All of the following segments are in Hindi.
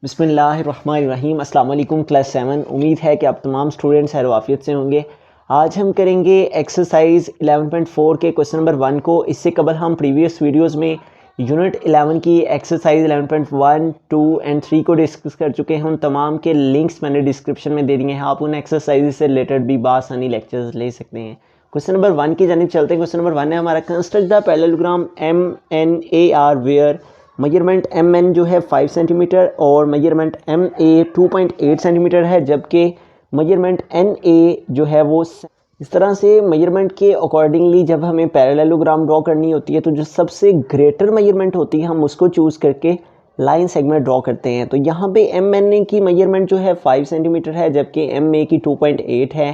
बिस्मिल्लाहिर्रहमानिर्रहीम। अस्सलाम वालेकुम क्लास 7। उम्मीद है कि आप तमाम स्टूडेंट्स खैर आफियत से होंगे। आज हम करेंगे एक्सरसाइज 11.4 के क्वेश्चन नंबर 1 को। इससे कबल हम प्रीवियस वीडियोस में यूनिट 11 की एक्सरसाइज 11.1, 2 एंड 3 को डिस्कस कर चुके हैं। उन तमाम के लिंक्स मैंने डिस्क्रिप्शन में दे दिए हैं। आप उन एक्सरसाइज से रिलेटेड भी बासानी लेक्चर्स ले सकते हैं। क्वेश्चन नंबर 1 की जानिब चलते हैं। क्वेश्चन नंबर 1 है हमारा, construct the parallelogram MNAR where measurement MN जो है 5 सेंटीमीटर और मेजरमेंट MA 2.8 सेंटीमीटर है, जबकि मेजरमेंट NA जो है वो इस तरह से मेजरमेंट के अकॉर्डिंगली जब हमें पैरेललोग्राम ड्रॉ करनी होती है तो जो सबसे ग्रेटर मेजरमेंट होती है हम उसको चूज़ करके लाइन सेगमेंट ड्रॉ करते हैं। तो यहाँ पे MNA की मेजरमेंट जो है 5 सेंटीमीटर है, जबकि MA की 2.8 है।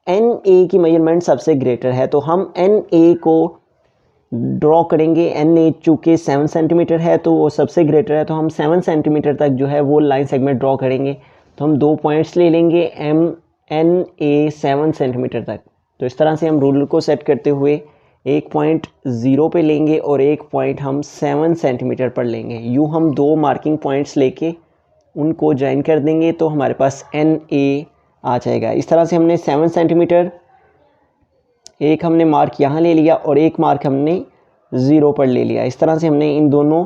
NA की मेजरमेंट सबसे ग्रेटर है, तो हम NA को ड्रॉ करेंगे। NA चूँकि 7 सेंटीमीटर है तो वो सबसे ग्रेटर है, तो हम 7 सेंटीमीटर तक जो है वो लाइन सेगमेंट ड्रॉ करेंगे। तो हम 2 पॉइंट्स ले लेंगे MNA 7 सेंटीमीटर तक। तो इस तरह से हम रूलर को सेट करते हुए एक पॉइंट 0 पे लेंगे और एक पॉइंट हम 7 सेंटीमीटर पर लेंगे। यूँ हम 2 मार्किंग पॉइंट्स लेके उनको ज्वाइन कर देंगे तो हमारे पास NA आ जाएगा। इस तरह से हमने 7 सेंटीमीटर एक हमने मार्क यहाँ ले लिया और एक मार्क हमने 0 पर ले लिया। इस तरह से हमने इन दोनों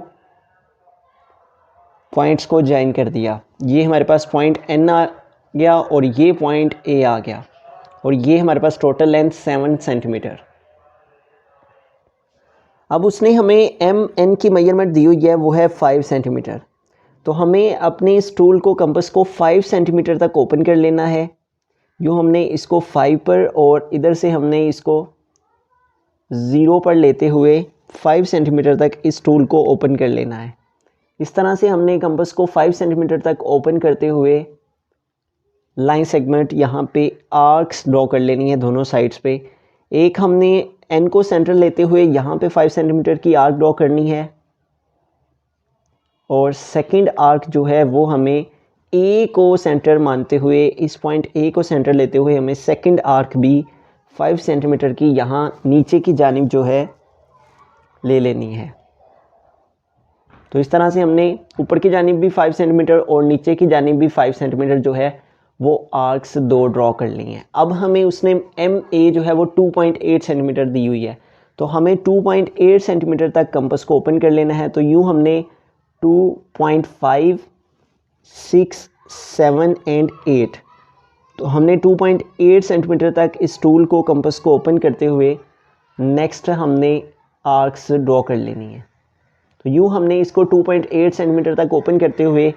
पॉइंट्स को ज्वाइन कर दिया। ये हमारे पास पॉइंट N आ गया और ये पॉइंट A आ गया और ये हमारे पास टोटल लेंथ 7 सेंटीमीटर। अब उसने हमें MN की मेजरमेंट दी हुई है, वो है 5 सेंटीमीटर। तो हमें अपने इस टूल को कंपास को 5 सेंटीमीटर तक ओपन कर लेना है। यूँ हमने इसको 5 पर और इधर से हमने इसको 0 पर लेते हुए 5 सेंटीमीटर तक इस टूल को ओपन कर लेना है। इस तरह से हमने कंपास को 5 सेंटीमीटर तक ओपन करते हुए लाइन सेगमेंट यहाँ पे आर्क्स ड्रॉ कर लेनी है दोनों साइड्स पे। एक हमने N को सेंटर लेते हुए यहाँ पे 5 सेंटीमीटर की आर्क ड्रॉ करनी है और सेकंड आर्क जो है वो हमें A को सेंटर मानते हुए, इस पॉइंट A को सेंटर लेते हुए हमें सेकंड आर्क भी 5 सेंटीमीटर की यहाँ नीचे की जानिब जो है ले लेनी है। तो इस तरह से हमने ऊपर की जानिब भी 5 सेंटीमीटर और नीचे की जानिब भी 5 सेंटीमीटर जो है वो आर्क्स 2 ड्रॉ कर ली हैं। अब हमें उसने MA जो है वो 2.8 सेंटीमीटर दी हुई है, तो हमें 2.8 सेंटीमीटर तक कंपास को ओपन कर लेना है। तो यूँ हमने 2.5, 6, 7 एंड 8, तो हमने 2.8 सेंटीमीटर तक इस टूल को कंपास को ओपन करते हुए नेक्स्ट हमने आर्क्स ड्रॉ कर लेनी है। तो यूँ हमने इसको 2.8 सेंटीमीटर तक ओपन करते हुए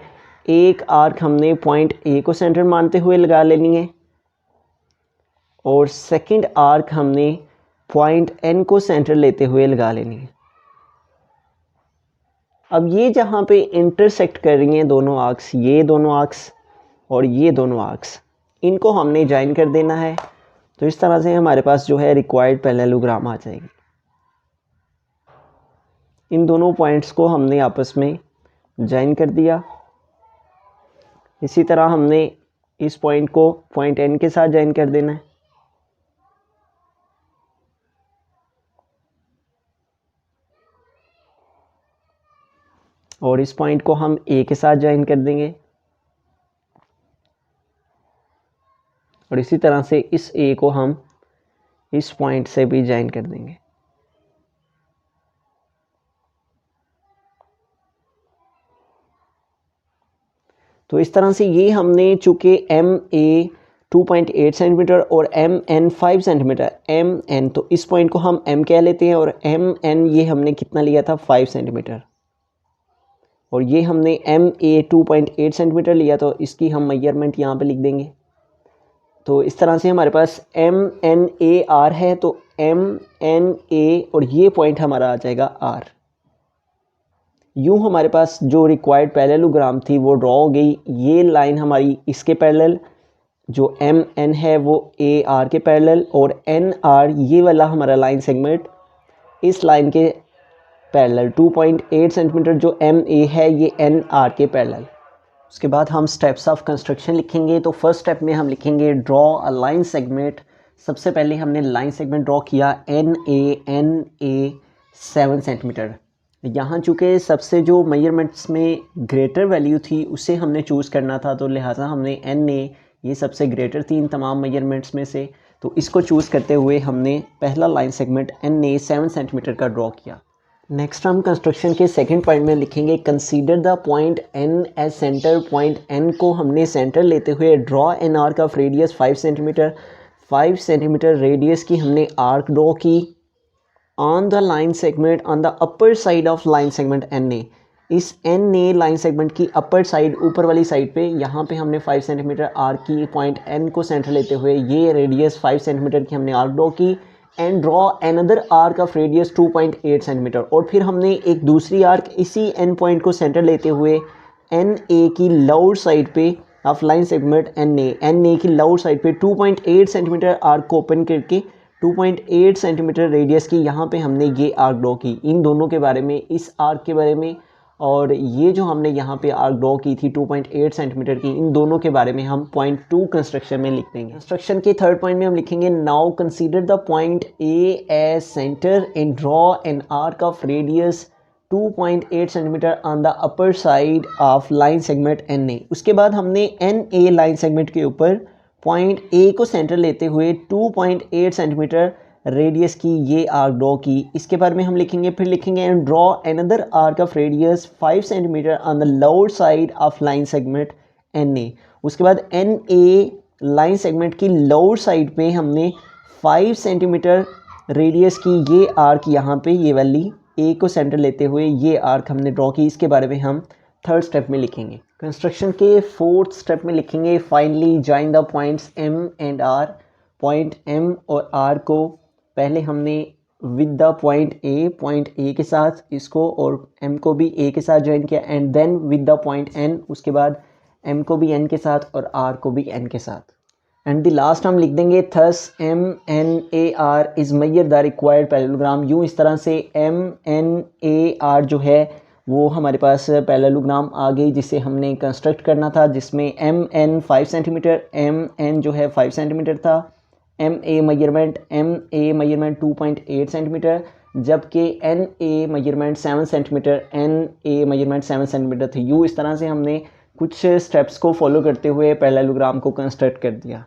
एक आर्क हमने पॉइंट A को सेंटर मानते हुए लगा लेनी है और सेकंड आर्क हमने पॉइंट N को सेंटर लेते हुए लगा लेनी है। अब ये जहाँ पे इंटरसेक्ट कर रही हैं दोनों आर्क्स, ये दोनों आर्क्स और ये दोनों आर्क्स, इनको हमने ज्वाइन कर देना है। तो इस तरह से हमारे पास जो है रिक्वायर्ड पैरेललोग्राम आ जाएगी। इन दोनों पॉइंट्स को हमने आपस में ज्वाइन कर दिया। इसी तरह हमने इस पॉइंट को पॉइंट N के साथ ज्वाइन कर देना है और इस पॉइंट को हम A के साथ ज्वाइन कर देंगे और इसी तरह से इस A को हम इस पॉइंट से भी ज्वाइन कर देंगे। तो इस तरह से ये हमने चूँकि MA 2.8 सेंटीमीटर और MN 5 सेंटीमीटर, MN तो इस पॉइंट को हम M कह लेते हैं और MN ये हमने कितना लिया था 5 सेंटीमीटर और ये हमने MA 2.8 सेंटीमीटर लिया, तो इसकी हम मेजरमेंट यहाँ पे लिख देंगे। तो इस तरह से हमारे पास MNAR है, तो MNA और ये पॉइंट हमारा आ जाएगा R। यूँ हमारे पास जो रिक्वायर्ड पैरेललोग्राम थी वो ड्रॉ हो गई। ये लाइन हमारी इसके पैरेलल, जो MN है वो AR के पैरेलल और NR ये वाला हमारा लाइन सेगमेंट इस लाइन के पैरेलल 2.8 सेंटीमीटर जो MA है ये NR के पैरेलल। उसके बाद हम स्टेप्स ऑफ कंस्ट्रक्शन लिखेंगे। तो फर्स्ट स्टेप में हम लिखेंगे ड्रॉ अ लाइन सेगमेंट। सबसे पहले हमने लाइन सेगमेंट ड्रॉ किया NA 7 सेंटीमीटर। यहाँ चूँकि सबसे जो मेजरमेंट्स में ग्रेटर वैल्यू थी उसे हमने चूज़ करना था, तो लिहाजा हमने एन ए ये सबसे ग्रेटर थी इन तमाम मेजरमेंट्स में से, तो इसको चूज़ करते हुए हमने पहला line segment N A 7 centimetre का ड्रॉ किया। नेक्स्ट हम कंस्ट्रक्शन के सेकंड पॉइंट में लिखेंगे consider the point N as centre. Point N को हमने सेंटर लेते हुए draw an arc of radius 5 centimetre. 5 centimetre radius की हमने आर्क ड्रॉ की on the line segment on the upper side of line segment N A. इस एन ए लाइन सेगमेंट की अपर साइड ऊपर वाली साइड पे यहाँ पे हमने 5 सेंटीमीटर आर्क की पॉइंट एन को सेंटर लेते हुए ये रेडियस 5 सेंटीमीटर की हमने आर्क ड्रॉ की and draw another arc of radius 2.8 centimetre. और फिर हमने एक दूसरी आर्क इसी एन पॉइंट को सेंटर लेते हुए एन ए की लोअर साइड पे of line segment N A की लोअर साइड पे 2.8 सेंटीमीटर आर्क को ओपन करके 2.8 सेंटीमीटर रेडियस की यहाँ पे हमने ये आर्क ड्रॉ की। इन दोनों के बारे में, इस आर्क के बारे में और ये जो हमने यहाँ पे आर्क ड्रॉ की थी 2.8 सेंटीमीटर की, इन दोनों के बारे में हम पॉइंट 2 कंस्ट्रक्शन में लिख देंगे। कंस्ट्रक्शन के थर्ड पॉइंट में हम लिखेंगे now consider the point A as centre and draw an arc of radius 2.8 centimetre on the upper side of line segment N A. उसके बाद हमने एन ए लाइन सेगमेंट के ऊपर पॉइंट ए को सेंटर लेते हुए 2.8 सेंटीमीटर रेडियस की ये आर्क ड्रॉ की। इसके बारे में हम लिखेंगे, फिर लिखेंगे and draw another arc of radius 5 centimetre on the lower side of line segment N A. उसके बाद एन ए लाइन सेगमेंट की लोअर साइड पे हमने 5 सेंटीमीटर रेडियस की ये आर्क यहाँ पे ये वाली ए को सेंटर लेते हुए ये आर्क हमने ड्रॉ की। इसके बारे में हम थर्ड स्टेप में लिखेंगे। कंस्ट्रक्शन के फोर्थ स्टेप में लिखेंगे finally join the points M and R. Point M और आर को पहले हमने विद द पॉइंट ए के साथ इसको और एम को भी ए के साथ ज्वाइन किया and then with the point N, उसके बाद एम को भी एन के साथ और आर को भी एन के साथ। एंड द लास्ट हम लिख देंगे thus M N A R is measure the required parallelogram. यूँ इस तरह से एम एन ए आर जो है वो हमारे पास पैरेललोग्राम आ गई जिसे हमने कंस्ट्रक्ट करना था, जिसमें M N 5 centimetre, M N जो है 5 सेंटीमीटर था, एम ए मेजरमेंट 2.8 सेंटीमीटर, जबकि N A measurement 7 centimetre, N A measurement 7 centimetre थे। यूँ इस तरह से हमने कुछ स्टेप्स को फॉलो करते हुए पैरेललोग्राम को कंस्ट्रक्ट कर दिया।